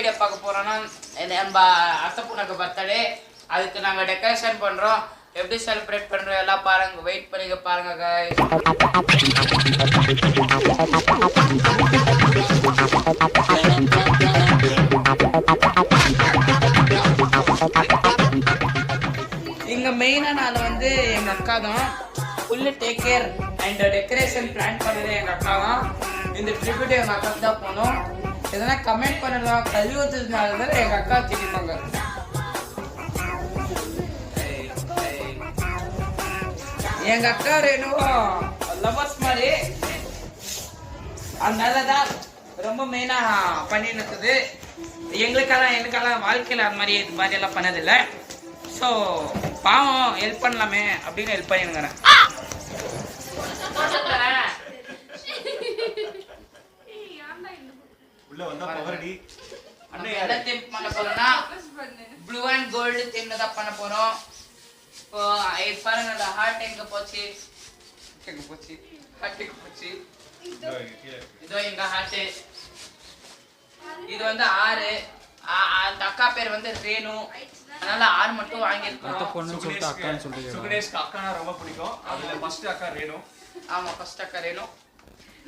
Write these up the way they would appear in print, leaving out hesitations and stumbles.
Video பார்க்க போறோம்னா நம்ம அத்தை பொண்ணுக்கு பர்த்டே. அதுக்கு நாங்க டெக்கரேஷன் பண்றோம். எப்படி செலிப்ரேட் பண்றோம் எல்லாம் பாருங்க. வெயிட் பண்ணி பாருங்க गाइस. இங்க மெயினான ஆள் வந்து எங்க அக்கா தான். Full take care and decoration plan பண்ணது எங்க அக்கா தான். இந்த ட்ரிபியூட் எங்க அக்காக்கு தான் போனோம். எதனா கமெண்ட் பண்ணலாம் கல்வி வச்சதுனால எங்க அக்கா திட்டிப்பாங்க. எங்க அக்கா என்னவோ லவர்ஸ் மாதிரி அதனாலதான் ரொம்ப மெயினா பண்ணிட்டு இருக்குது. எனக்கெல்லாம் வாழ்க்கையில அது மாதிரி இது மாதிரி எல்லாம் பண்ணதில்லை. ஸோ பாவம் ஹெல்ப் பண்ணலாமே அப்படின்னு ஹெல்ப் பண்ணிருக்கிறேன். ப்ளூ அண்ட் கோல்டு தீம்ல தான் பண்ண போறோம். இப்போ பாருங்க ஹார்ட் எங்க போச்சு, இதோ எங்க ஹார்ட். இது வந்து 6. அந்த அக்கா பேர் வந்து ரேணு. அதனால 6 மட்டும் வாங்கியிருக்கோம். சுகணேஷ்க்கு அக்கானா ரொம்ப பிடிக்கும். அதுல ஃபர்ஸ்ட் அக்கா ரேணு. ஆமா ஃபர்ஸ்ட் அக்கா ரேணு.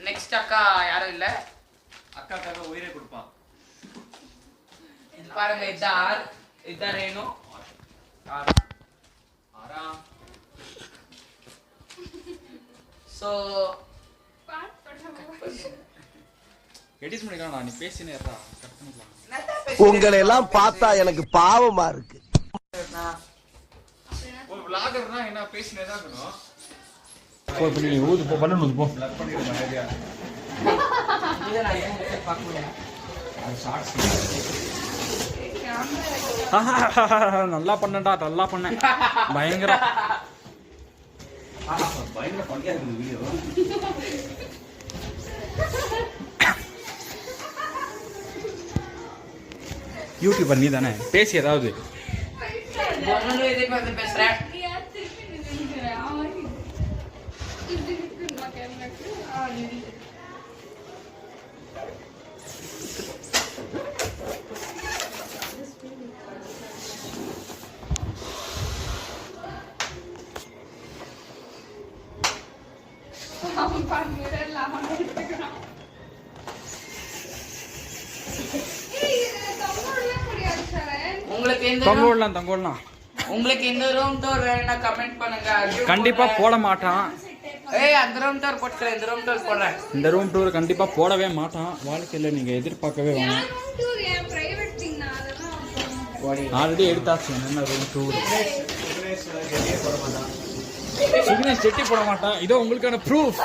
நெக்ஸ்ட் அக்கா யாரும் இல்ல. அக்காக்காக உயிரை கொடுப்பான். இது பாருங்க இதான் ரேணு. சோ எடிட் பண்ணிக்கலாம். நீ பேசினே இருடா, கட் பண்ணிக்கலாம். உங்களை எல்லாம் பார்த்தா எனக்கு பாவமா இருக்கு. ஒரு vloggerனா என்ன பேசினே தான் இருக்கணும். போ பண்ணி ஊது போ பண்ணனும் போ. ப்ளக் பண்ணிடுங்க ஐடியா. இத நான் இங்க பார்க்கணும். அது ஷார்ட்ஸ். நல்லா பண்ணடா, நல்லா பண்ண. பயங்கரம். பயங்கர பண்ணியா இருக்கு வீடியோ. யூடியூபர் நீ தானே, பேசி ஏதாவது. ஒன்னு இதுக்கு வந்து பேசுறேன். உங்களுக்கு இந்த ரூம் டூர் வேணும்னா கமெண்ட் பண்ணுங்க. கண்டிப்பா போட மாட்டான். அந்த ரூம் டூர் போட்டுறேன். இந்த ரூம் டூர் போடுறேன். இந்த ரூம் டூர் கண்டிப்பா போடவே மாட்டான். வாழ்க்கையில நீங்க எதிர்பார்க்கவே வேணாம். ஆல்ரெடி எடுத்தாச்சு. என்ன ரூம் டூர் சுகணேஷ் செட்டி போட மாட்டான். இதோ உங்களுக்கான ப்ரூஃப்.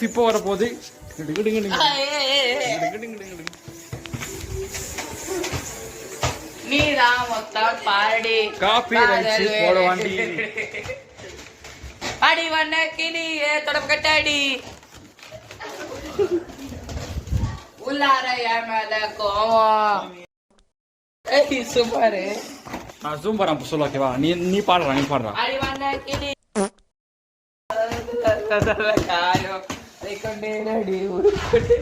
இப்போ வர போகுது. நீதான் மொத்தம் பாடி காபி ரைஸ் போட வாண்டி. அடி வண்ண கிளியே தொடப்பு கட்டாடி உள்ளார மேல கோவம். சூப்பர். நான் ஜூம் பண்ண சொல்ல ஓகேவா? நீ பாடுறா. அடி வண்ண கிளி காயோ கொண்டே நடி உருக்கொண்டு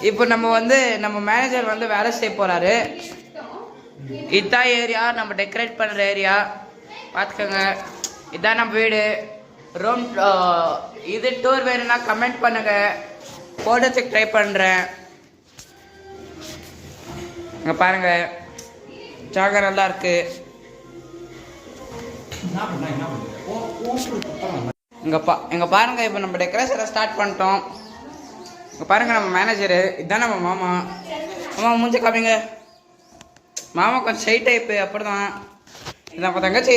இப்போ நம்ம மேனேஜர் வந்து வேலை செய்ய போறாரு. இதுதான் ஏரியா, நம்ம டெக்கரேட் பண்ற ஏரியா. பார்த்துக்கோங்க. இதுதான் நம்ம வீடு. ரூம் இது டூர் வேணும்னா கமெண்ட் பண்ணுங்க. போடுறதுக்கு ட்ரை பண்றேன். இங்க பாருங்க, ஜாக நல்லா இருக்கு. இங்க பாருங்க. இப்போ நம்ம டெக்கரேஷனை ஸ்டார்ட் பண்ணிட்டோம். இங்க பாருங்க நம்ம மேனேஜரு. இதுதான் நம்ம மாமா. மூஞ்ச காமிங்க. மாமா கொஞ்சம் ஷை டைப்பு, அப்படிதான். இது நம்ம தங்கச்சி.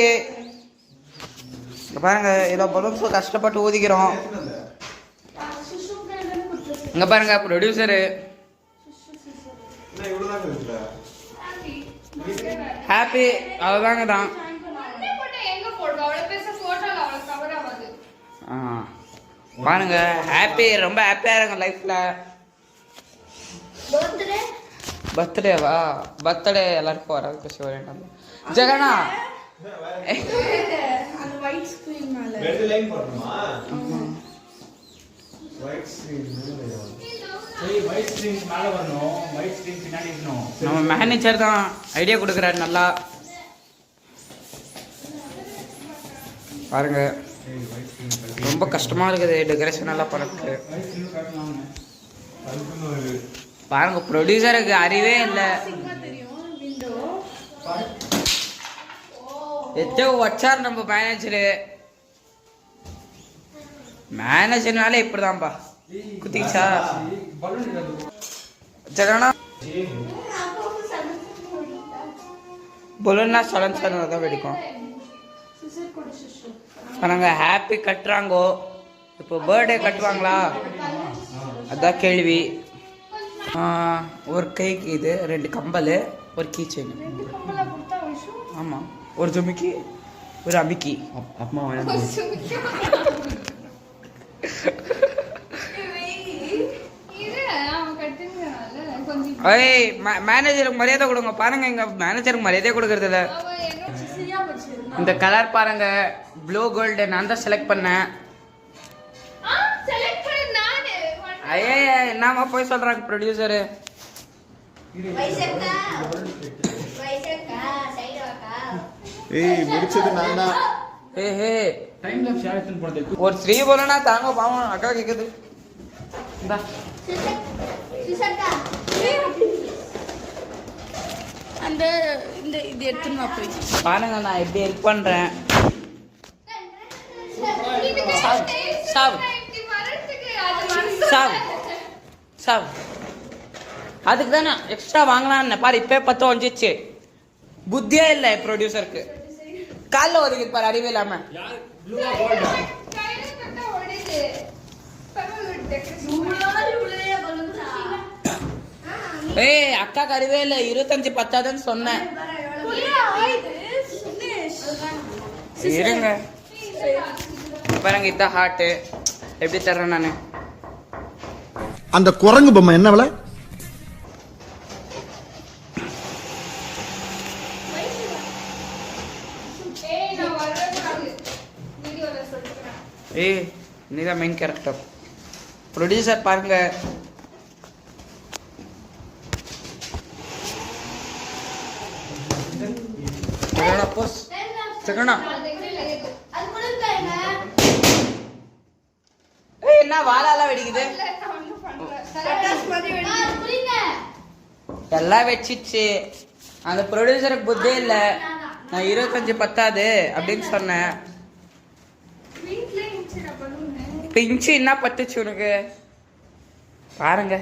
இங்க பாருங்க, ஏதோ பலூன்ஸ் கஷ்டப்பட்டு ஊதிக்கிறோம். இங்க பாருங்க ப்ரொடியூசரு ஹாப்பி. அதுதாங்க தான். பாருங்க ஹாப்பி, ரொம்ப ஹாப்பியா இருங்க லைஃப்ல. பர்த்டேவா? பர்த்டே எல்லாருக்கும் வராது குஷி வரேன். ஜெகனா அந்த ஒயிட் ஸ்கிரீன் மேல ரெட் லைன் போடணுமா? ஒயிட் ஸ்கிரீன் ஒயிட் ஸ்கிரீன் மேல வரணும், ஒயிட் ஸ்கிரீன் பின்னாடி இருக்கணும். நம்ம மேனேஜர் தான் ஐடியா கொடுக்குறாரு நல்லா. பாருங்க ரொம்ப கஷ்டமா இருக்குது டெக்கரேஷன் எல்லாம் பண்ணுறதுக்கு. ஒயிட் ஸ்கிரீன் காட்டலாம். பாருங்க ப்ரொடியூசருக்கு அறிவே இல்லை. தெரியும் விண்டோ எத்தோ வச்சார் நம்ம மேனேஜர்னாலே இப்படிதான்ப்பா. குத்திச்சா ஜெகனா பலூன்னா சடன் சடன் தான் வெடிக்கும். பாருங்க ஹாப்பி கட்டுறாங்கோ. இப்போ பர்த்டே கட்டுவாங்களா அதான் கேள்வி. ஒரு கைக்கு இது 2 கம்பல், ஒரு கீ செயின். ஆமாம், ஒரு ஜுமிக்கி, ஒரு அமிக்கி. அப்பமா வேணும். ஏய் மேனேஜருக்கு மரியாதை கொடுங்க. பாருங்க எங்க மேனேஜருக்கு மரியாதை கொடுக்கறது இல்ல. இந்த கலர் பாருங்க ப்ளூ கோல்டு நான் தான் செலக்ட் பண்ணேன். ஐயே என்னமா போய் சொல்றாங்க ப்ரொடியூசரு. ஏய் முடிச்சது நான் தான். ஏஹே டைம் லாப்ஸ் யார் எடுத்து போறது? ஒரு ஸ்ரீ போலனா தாங்க பாவம் அக்கா கேக்குது. இந்தா அந்த இந்த இது எடுத்துன்னு வா போய். பாருங்க நான் எப்படி ஹெல்ப் பண்றேன். சாவு சாவு சாவு சாவு. அதுக்கு தானே எக்ஸ்ட்ரா வாங்கலான்னு பாரு. இப்போ 10 வந்துச்சு. புத்தியே இல்லை ப்ரொடியூசருக்கு. காலில் ஒதுக்கிது பாரு அறிவே இல்லாம. ஏய் அக்காக்கு அறிவே இல்லை. 25 பத்தாதுன்னு சொன்னேன். இருங்க பாருங்க இதான் ஹார்ட்டு எப்படி தர்றேன் நான். அந்த குரங்கு பொம்மை என்ன விலை? ஏய் நீதான் மெயின் கேரக்டர். ப்ரொடியூசர் பாருங்க. போஸ் ஜெகனா. ஏய் என்ன வாளால வெடிக்குது. எல்லாம் வச்சிச்சு. அந்த ப்ரொடியூசருக்கு புத்தே இல்லை. நான் 25 பத்தாது அப்படின்னு சொன்னேன். இப்போ இன்ச்சு என்ன பட்டுச்சு உனக்கு பாருங்க.